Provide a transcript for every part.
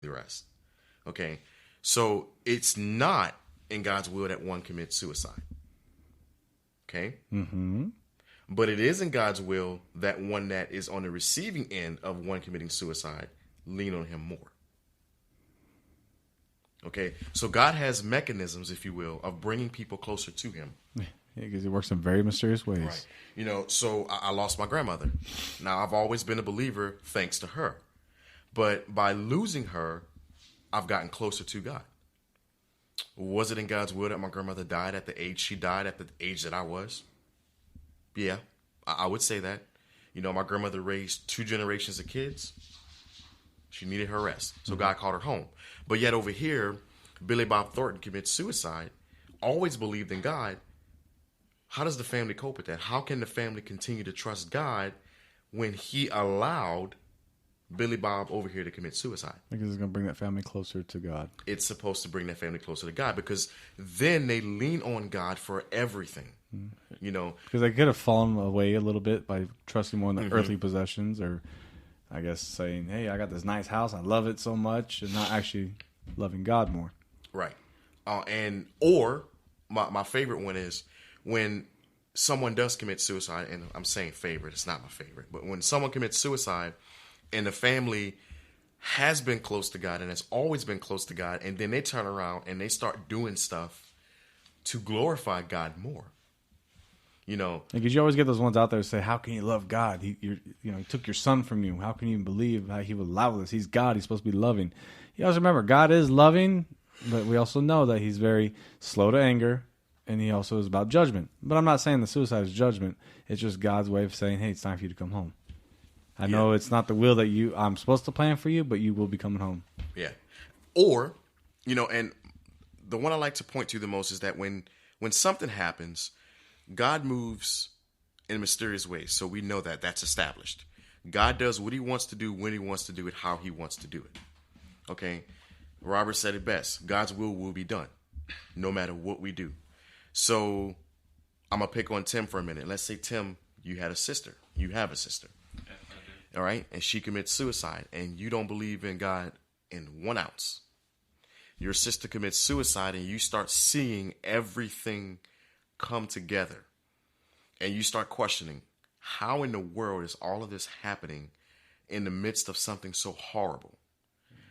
the rest. Okay, so it's not in God's will that one commits suicide. Okay, but it is in God's will that one that is on the receiving end of one committing suicide lean on Him more. Okay, so God has mechanisms, if you will, of bringing people closer to Him. Yeah, because He works in very mysterious ways. Right. So I lost my grandmother. Now, I've always been a believer thanks to her. But by losing her, I've gotten closer to God. Was it in God's will that my grandmother died at the age she died, at the age that I was? Yeah, I would say that. My grandmother raised 2 generations of kids. She needed her rest. So God called her home. But yet over here, Billy Bob Thornton commits suicide, always believed in God. How does the family cope with that? How can the family continue to trust God when He allowed Billy Bob over here to commit suicide? Because it's going to bring that family closer to God. It's supposed to bring that family closer to God, because then they lean on God for everything. Because they could have fallen away a little bit by trusting more in the earthly possessions, or I guess saying, hey, I got this nice house, I love it so much, and not actually loving God more. Right. Or my favorite one is when someone does commit suicide, and I'm saying favorite, it's not my favorite, but when someone commits suicide and the family has been close to God and has always been close to God, and then they turn around and they start doing stuff to glorify God more. Because you always get those ones out there that say, how can you love God? He took your son from you. How can you believe how He would allow this? He's God. He's supposed to be loving. You also remember, God is loving, but we also know that He's very slow to anger, and He also is about judgment. But I'm not saying the suicide is judgment. It's just God's way of saying, hey, it's time for you to come home. I know it's not the will that I'm supposed to plan for you, but you will be coming home. Yeah. Or, and the one I like to point to the most is that when something happens, God moves in mysterious ways. So we know that that's established. God does what He wants to do, when He wants to do it, how He wants to do it. Okay. Robert said it best. God's will be done no matter what we do. So I'm going to pick on Tim for a minute. Let's say, Tim, you had a sister. You have a sister. Yeah, I do. All right. And she commits suicide, and you don't believe in God in 1 ounce. Your sister commits suicide, and you start seeing everything come together, and you start questioning, how in the world is all of this happening in the midst of something so horrible?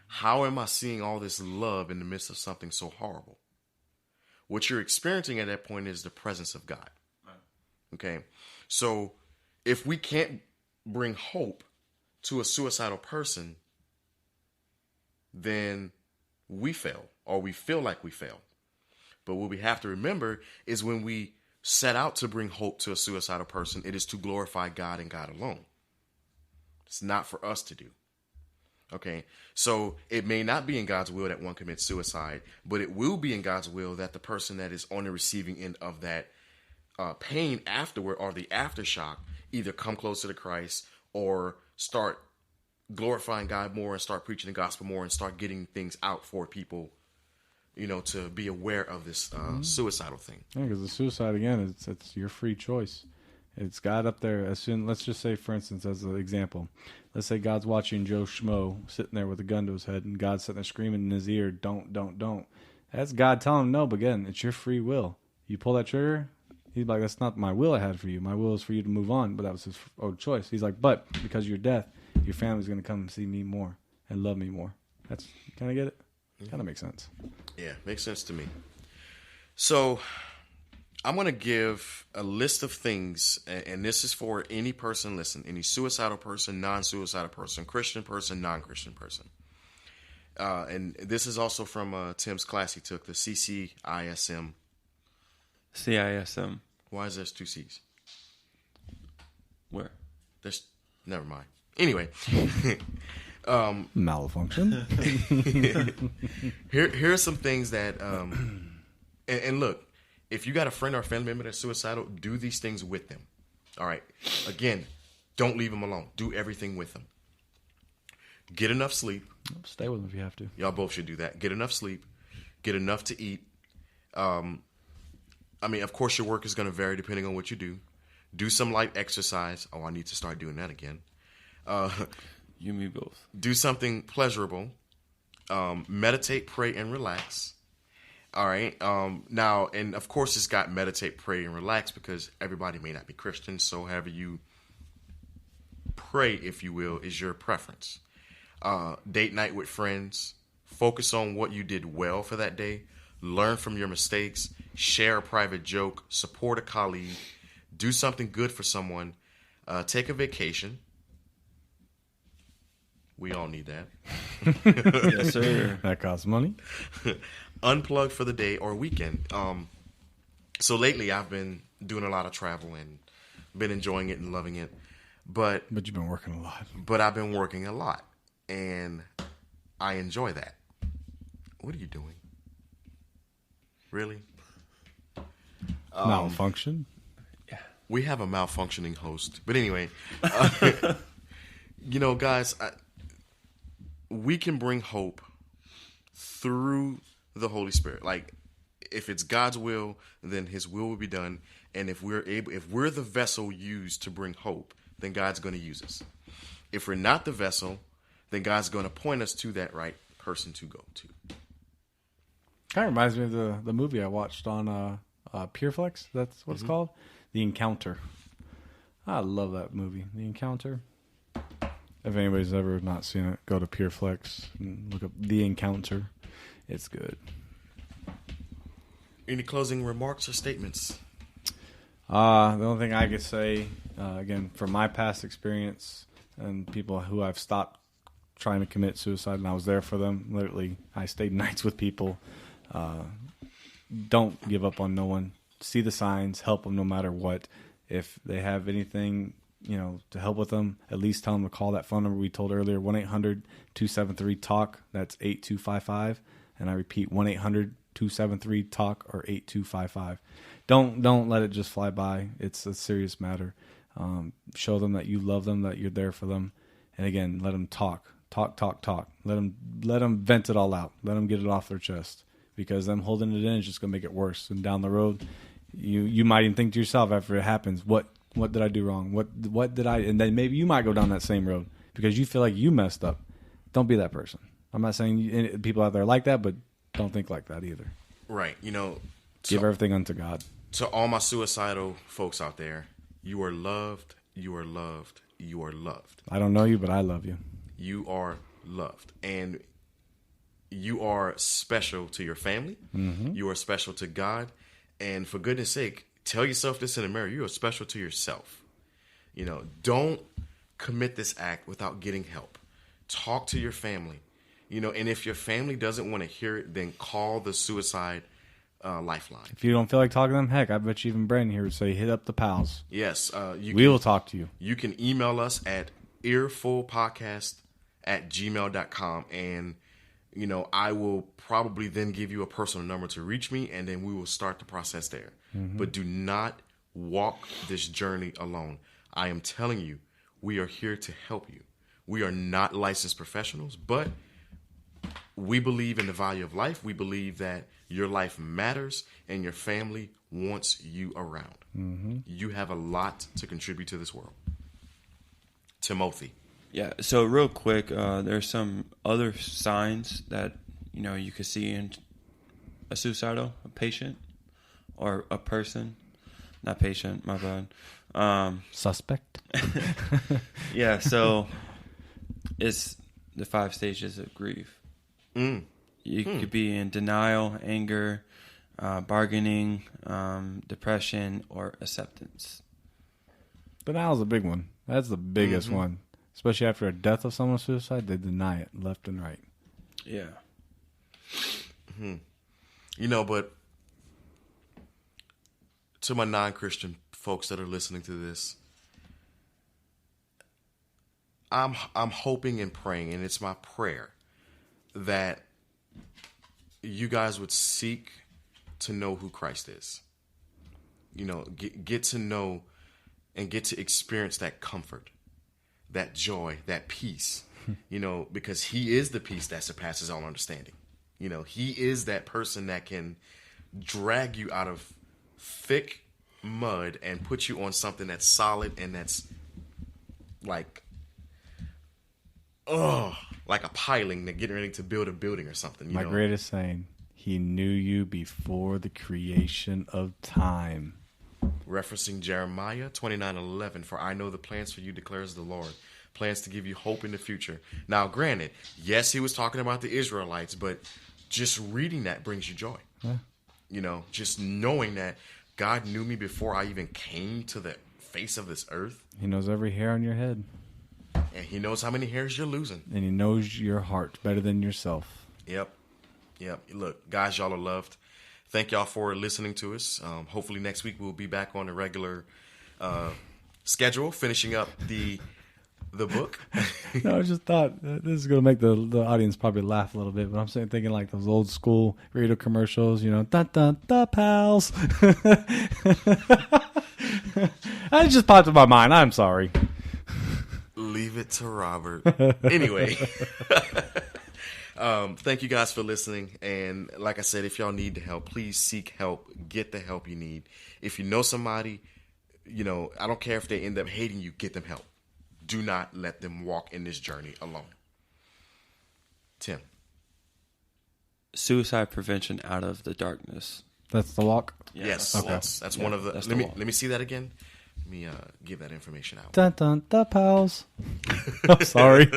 How am I seeing all this love in the midst of something so horrible? What you're experiencing at that point is the presence of God. Okay. So if we can't bring hope to a suicidal person, then we fail, or we feel like we fail. But what we have to remember is when we set out to bring hope to a suicidal person, it is to glorify God and God alone. It's not for us to do. Okay, so it may not be in God's will that one commits suicide, but it will be in God's will that the person that is on the receiving end of that pain afterward, or the aftershock, either come closer to Christ or start glorifying God more and start preaching the gospel more and start getting things out for people, to be aware of this suicidal thing. Yeah, because the suicide, again, it's your free choice. It's God up there. Let's just say, for instance, as an example, let's say God's watching Joe Schmo sitting there with a gun to his head, and God's sitting there screaming in his ear, don't. That's God telling him no, but again, it's your free will. You pull that trigger, he's like, that's not my will I had for you. My will is for you to move on, but that was his own choice. He's like, but because of your death, your family's going to come and see me more and love me more. That's, kind of get it? Kind of makes sense. Yeah, makes sense to me. So I'm going to give a list of things, and this is for any person listening, any suicidal person, non-suicidal person, Christian person, non-Christian person. And this is also from Tim's class he took, the CCISM. CISM. Why is there 2 C's? Where? Never mind. Anyway. Malfunction. Here are some things that, and look, if you got a friend or a family member that's suicidal, do these things with them. All right. Again, don't leave them alone. Do everything with them. Get enough sleep. Stay with them if you have to. Y'all both should do that. Get enough sleep. Get enough to eat. Of course, your work is going to vary depending on what you do. Do some light exercise. Oh, I need to start doing that again. You, me both. Do something pleasurable. Meditate, pray, and relax. All right. Now, and of course, it's got meditate, pray, and relax because everybody may not be Christian. So, however you pray, if you will, is your preference. Date night with friends. Focus on what you did well for that day. Learn from your mistakes. Share a private joke. Support a colleague. Do something good for someone. Take a vacation. We all need that. Yes, sir. That costs money. Unplug for the day or weekend. So lately I've been doing a lot of travel and been enjoying it and loving it. But you've been working a lot. But I've been working a lot. And I enjoy that. What are you doing? Really? Malfunction? Yeah. We have a malfunctioning host. But anyway, you know, guys, we can bring hope through the Holy Spirit. Like, if it's God's will, then His will be done. And if we're the vessel used to bring hope, then God's going to use us. If we're not the vessel, then God's going to point us to that right person to go to. Kind of reminds me of the movie I watched on Pureflex. That's what it's called. The Encounter. I love that movie, The Encounter. If anybody's ever not seen it, go to Pureflex and look up The Encounter. It's good. Any closing remarks or statements? The only thing I could say, again, from my past experience and people who I've stopped trying to commit suicide, and I was there for them. Literally, I stayed nights with people. Don't give up on no one. See the signs. Help them no matter what. If they have anything, to help with them, at least tell them to call that phone number we told earlier, 1-800-273-TALK. That's 8255. And I repeat, 1-800-273-TALK or 8255. Don't let it just fly by. It's a serious matter. Show them that you love them, that you're there for them. And again, let them talk. Talk. Let them vent it all out. Let them get it off their chest. Because them holding it in is just going to make it worse. And down the road, you might even think to yourself after it happens, what did I do wrong? What did I... And then maybe you might go down that same road because you feel like you messed up. Don't be that person. I'm not saying people out there like that, but don't think like that either. Right. Give everything unto God. To all my suicidal folks out there, you are loved, you are loved, you are loved. I don't know you, but I love you. You are loved. And you are special to your family. Mm-hmm. You are special to God. And for goodness sake, tell yourself this in the mirror. You are special to yourself. Don't commit this act without getting help. Talk to your family. And if your family doesn't want to hear it, then call the Suicide Lifeline. If you don't feel like talking to them, heck, I bet you even Brandon here would say, hit up the P.A.Ls. Yes. We will talk to you. You can email us at earfulpodcast@gmail.com. And, I will probably then give you a personal number to reach me, and then we will start the process there. Mm-hmm. But do not walk this journey alone. I am telling you, we are here to help you. We are not licensed professionals, but we believe in the value of life. We believe that your life matters and your family wants you around. Mm-hmm. You have a lot to contribute to this world. Timothy. Yeah, so real quick, there's some other signs that, you could see in a patient or a person. Not patient, my bad. Suspect. Yeah, so it's the 5 stages of grief. You could be in denial, anger, bargaining, depression, or acceptance. Denial's a big one. That's the biggest one. Especially after a death of someone's suicide, they deny it left and right. Yeah. But to my non-Christian folks that are listening to this, I'm hoping and praying, and it's my prayer that you guys would seek to know who Christ is. Get to know and get to experience that comfort, that joy, that peace, because He is the peace that surpasses all understanding. He is that person that can drag you out of thick mud and put you on something that's solid and that's like like a piling to getting ready to build a building or something. My greatest saying, he knew you before the creation of time. Referencing Jeremiah 29:11, for I know the plans for you, declares the Lord. Plans to give you hope in the future. Now, granted, yes, he was talking about the Israelites, but just reading that brings you joy. Yeah. Just knowing that God knew me before I even came to the face of this earth. He knows every hair on your head. And he knows how many hairs you're losing. And he knows your heart better than yourself. Yep. Look, guys, y'all are loved. Thank y'all for listening to us. Hopefully next week we'll be back on a regular schedule, finishing up the book. No, I just thought this is going to make the audience probably laugh a little bit, but I'm thinking like those old school radio commercials, dun dun the pals. That just popped in my mind. I'm sorry. Leave it to Robert. Anyway. Thank you guys for listening. And like I said, if y'all need the help, please seek help. Get the help you need. If you know somebody, I don't care if they end up hating you, get them help. Do not let them walk in this journey alone. Tim. Suicide prevention out of the darkness. That's the walk? Yeah, yes. Okay. That's one of the... Let me see that again. Let me give that information out. Dun dun the pals. I'm sorry.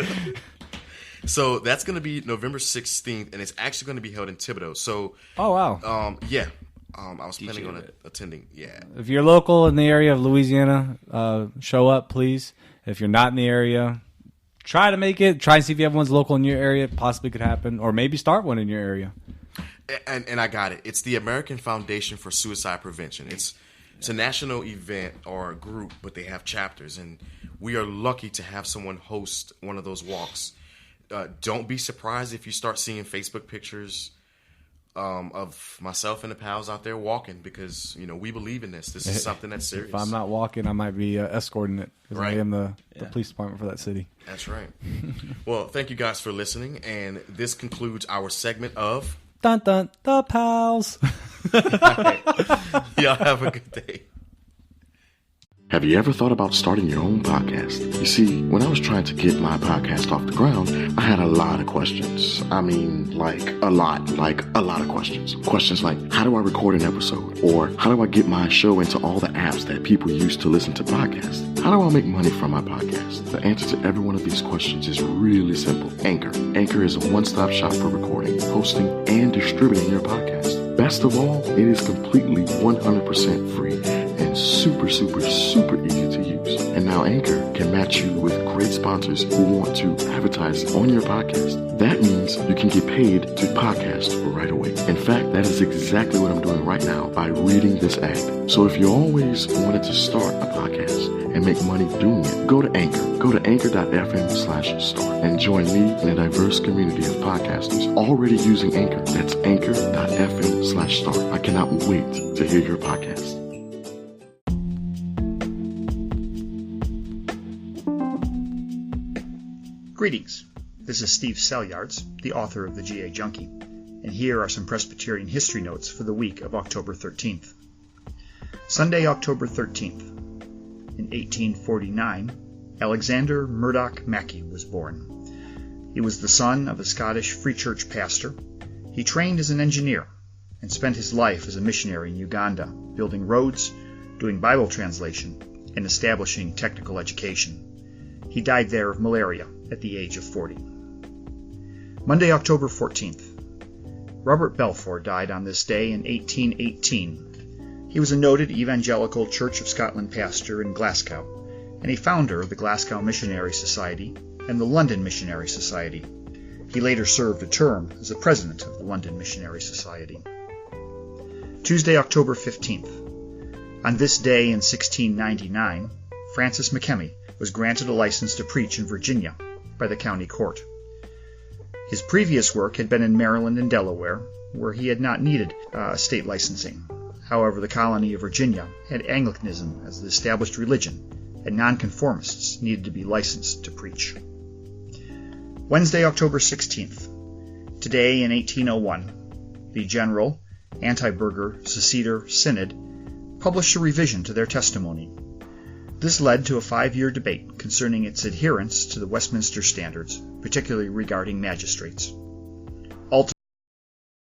So that's going to be November 16th, and it's actually going to be held in Thibodaux. So, oh wow, yeah, I was planning on attending. Yeah, if you're local in the area of Louisiana, show up, please. If you're not in the area, try to make it. Try and see if you have one's local in your area. It possibly could happen, or maybe start one in your area. And I got it. It's the American Foundation for Suicide Prevention. It's a national event or a group, but they have chapters, and we are lucky to have someone host one of those walks. Don't be surprised if you start seeing Facebook pictures of myself and the pals out there walking, because we believe in this. This is something that's serious. If I'm not walking, I might be escorting it, because right. I am the police department for that city. That's right. Well, thank you guys for listening, and this concludes our segment of Dun Dun the Pals. Right. Y'all have a good day. Have you ever thought about starting your own podcast? You see, when I was trying to get my podcast off the ground, I had a lot of questions. I mean, a lot of questions. Questions like, how do I record an episode? Or how do I get my show into all the apps that people use to listen to podcasts? How do I make money from my podcast? The answer to every one of these questions is really simple. Anchor. Anchor is a one-stop shop for recording, hosting, and distributing your podcast. Best of all, it is completely 100% free and super easy to use. And now Anchor can match you with great sponsors who want to advertise on your podcast. That means you can get paid to podcast right away. In fact, that is exactly what I'm doing right now by reading this ad. So if you always wanted to start a podcast and make money doing it, go to Anchor. Go to anchor.fm/start and join me in a diverse community of podcasters already using Anchor. That's anchor.fm/start. I cannot wait to hear your podcast. Greetings. This is Steve Salyards, the author of the GA Junkie, and here are some Presbyterian history notes for the week of October 13th. Sunday, October 13th. In 1849, Alexander Murdoch Mackey was born. He was the son of a Scottish Free Church pastor. He trained as an engineer and spent his life as a missionary in Uganda, building roads, doing Bible translation, and establishing technical education. He died there of malaria at the age of 40. Monday, October 14th. Robert Balfour died on this day in 1818. He was a noted evangelical Church of Scotland pastor in Glasgow, and a founder of the Glasgow Missionary Society and the London Missionary Society. He later served a term as the president of the London Missionary Society. Tuesday, October 15th. On this day in 1699, Francis McKemmy was granted a license to preach in Virginia by the county court. His previous work had been in Maryland and Delaware, where he had not needed state licensing. However, the colony of Virginia had Anglicanism as the established religion, and nonconformists needed to be licensed to preach. Wednesday, October 16th. Today in 1801, the General Anti-Burgher Seceder Synod published a revision to their testimony. This led to a 5-year debate concerning its adherence to the Westminster Standards, particularly regarding magistrates.